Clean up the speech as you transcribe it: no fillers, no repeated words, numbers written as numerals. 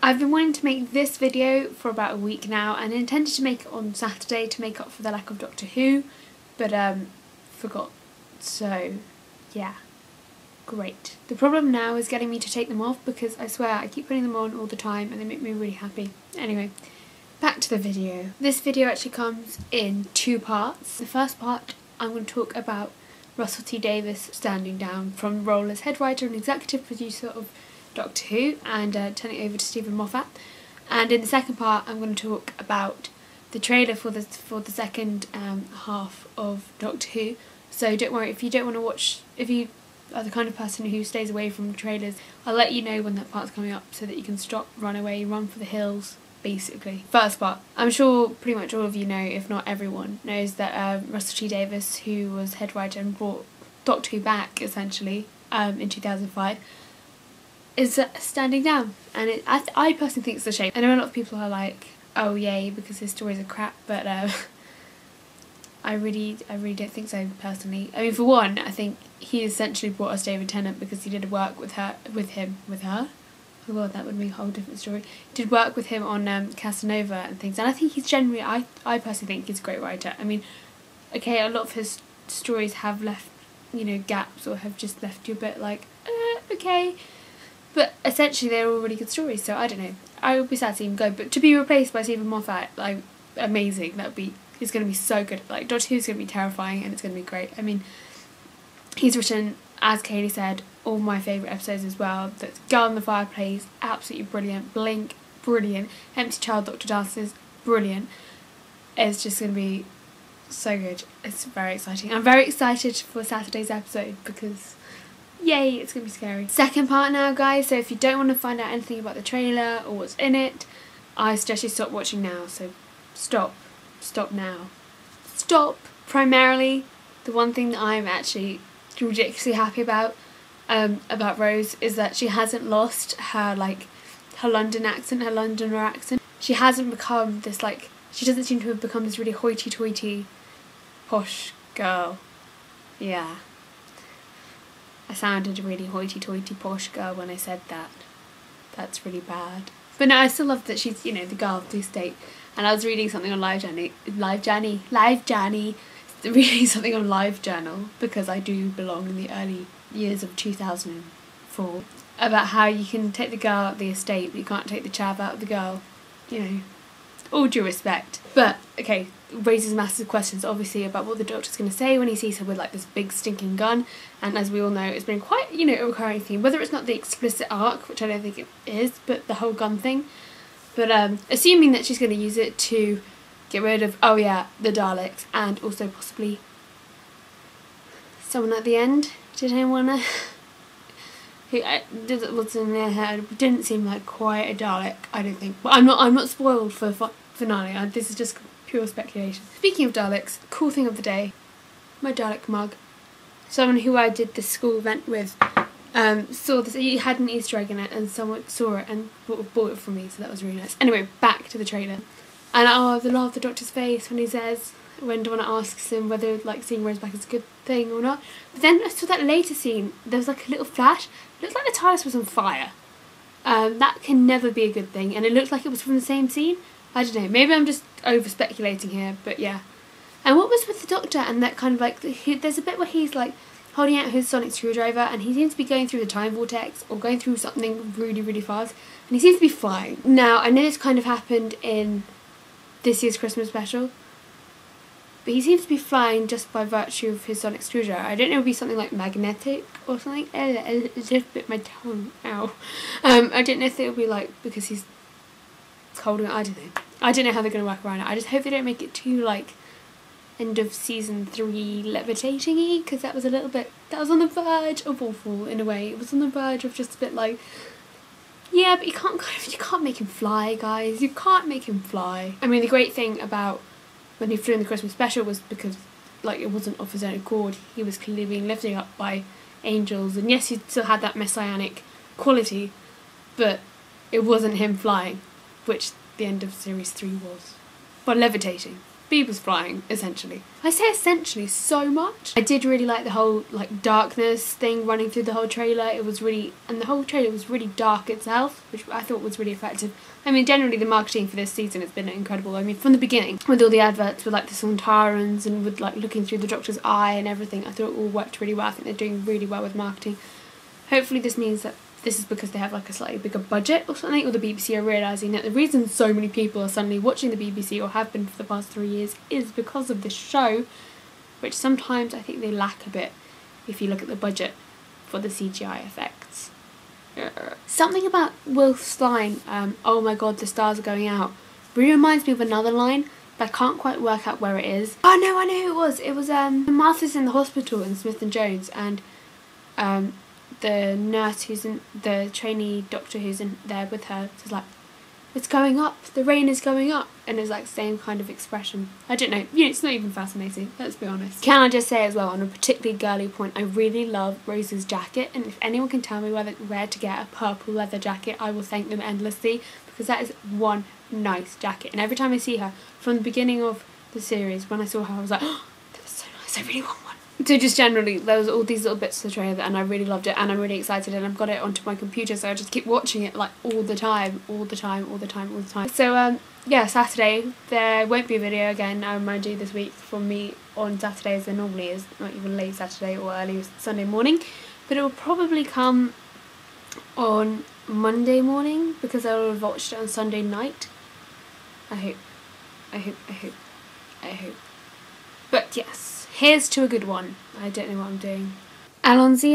I've been wanting to make this video for about a week now and intended to make it on Saturday to make up for the lack of Doctor Who, but forgot. So yeah, great. The problem now is getting me to take them off because I swear I keep putting them on all the time and they make me really happy. Anyway, back to the video. This video actually comes in two parts. The first part I'm going to talk about Russell T Davies standing down from the role as head writer and executive producer of Doctor Who and turning it over to Stephen Moffat. And in the second part I'm going to talk about the trailer for the second half of Doctor Who. So don't worry, if you don't want to watch, if you are the kind of person who stays away from trailers, I'll let you know when that part's coming up so that you can stop, run away, run for the hills, basically. First part. I'm sure pretty much all of you know, if not everyone, knows that Russell T Davies, who was head writer and brought Doctor Who back, essentially, in 2005, is standing down. And I personally think it's a shame. I know a lot of people are like, oh yay, because his stories are crap, but I really don't think so, personally. I mean, for one, I think he essentially brought us David Tennant because he did work with her. Oh god, that would be a whole different story. He did work with him on Casanova and things, and I think he's generally, I personally think he's a great writer. I mean, okay, a lot of his stories have left, you know, gaps or have just left you a bit like, okay. But essentially they're all really good stories, so I don't know. I would be sad to see him go, but to be replaced by Stephen Moffat, like, amazing. It's going to be so good. Like, Doctor Who's going to be terrifying and it's going to be great. I mean, he's written, as Kaylee said, all my favourite episodes as well. That's Girl in the Fireplace, absolutely brilliant. Blink, brilliant. Empty Child, Doctor Dances, brilliant. It's just going to be so good. It's very exciting. I'm very excited for Saturday's episode because, yay, it's going to be scary. Second part now, guys, so if you don't want to find out anything about the trailer or what's in it, I suggest you stop watching now, so stop. Stop now. Stop! Primarily, the one thing that I'm actually ridiculously happy about Rose is that she hasn't lost her, like, her London accent, her Londoner accent. She hasn't become this, like, she doesn't seem to have become this really hoity-toity posh girl. Yeah. I sounded a really hoity-toity posh girl when I said that. That's really bad. But no, I still love that she's, you know, the girl of the estate. And I was reading something on reading something on LiveJournal, because I do belong in the early years of 2004, about how you can take the girl out of the estate, but you can't take the chav out of the girl. You know, all due respect. But, okay, raises massive questions, obviously, about what the Doctor's going to say when he sees her with, like, this big stinking gun. And as we all know, it's been quite, you know, a recurring theme. Whether it's not the explicit arc, which I don't think it is, but the whole gun thing. But assuming that she's going to use it to get rid of, oh yeah, the Daleks, and also possibly someone at the end. Did anyone know? Who was in their head? Didn't seem like quite a Dalek, I don't think. But I'm not spoiled for the finale. This is just pure speculation. Speaking of Daleks, cool thing of the day, my Dalek mug. Someone who I did this school event with saw this. He had an Easter egg in it, and someone saw it and bought it from me, so that was really nice. Anyway, back to the trailer. And I love the Doctor's face when he says, when Donna asks him whether, like, seeing Rose back is a good thing or not. But then I saw that later scene, there was like a little flash. It looked like the TARDIS was on fire. That can never be a good thing, and it looked like it was from the same scene. I don't know, maybe I'm just over speculating here, but yeah. And what was with the Doctor and that kind of, like, there's a bit where he's like holding out his sonic screwdriver and he seems to be going through the time vortex or going through something really, really fast, and he seems to be flying. Now, I know this kind of happened in this year's Christmas special, but he seems to be flying just by virtue of his sonic screwdriver. I don't know, it would be something like magnetic or something. It just bit my tongue. Ow. I don't know if it would be like because he's holding it. I don't know. I don't know how they're going to work around it. I just hope they don't make it too, like, end of season 3 levitating-y, because that was a little bit, that was on the verge of awful in a way. It was on the verge of just a bit like, yeah, but you can't make him fly, guys. You can't make him fly. I mean, the great thing about when he flew in the Christmas special was because, like, it wasn't off his own accord. He was clearly being lifted up by angels, and yes, he still had that messianic quality, but it wasn't him flying, which the end of series 3 was. But levitating. Bee was flying, essentially. I say essentially so much. I did really like the whole like darkness thing running through the whole trailer. It was really, and the whole trailer was really dark itself, which I thought was really effective. I mean, generally the marketing for this season has been incredible. I mean, from the beginning, with all the adverts with like the Sontarans and with like looking through the Doctor's eye and everything, I thought it all worked really well. I think they're doing really well with marketing. Hopefully this means that this is because they have like a slightly bigger budget or something, or the BBC are realising that the reason so many people are suddenly watching the BBC, or have been for the past 3 years, is because of this show, which sometimes I think they lack a bit if you look at the budget for the CGI effects. Something about Wilf's line, oh my god, the stars are going out, really reminds me of another line, but I can't quite work out where it is. Oh no, I know who it was. It was Martha's in the hospital in Smith and Jones, and the nurse who's in, the trainee doctor who's in there with her is like, it's going up, the rain is going up, and it's like same kind of expression. I don't know, you know, it's not even fascinating, let's be honest. Can I just say as well, on a particularly girly point, I really love Rose's jacket, and if anyone can tell me where to get a purple leather jacket, I will thank them endlessly, because that is one nice jacket. And every time I see her, from the beginning of the series, when I saw her, I was like, oh, that was so nice, I really want one. So just generally, there was all these little bits of the trailer and I really loved it, and I'm really excited, and I've got it onto my computer, so I just keep watching it like all the time. So yeah, Saturday, there won't be a video again, mind you, this week from me on Saturday as there normally is, not even late Saturday or early Sunday morning, but it will probably come on Monday morning because I will have watched it on Sunday night. I hope. But yes. Here's to a good one. I don't know what I'm doing. Alonso.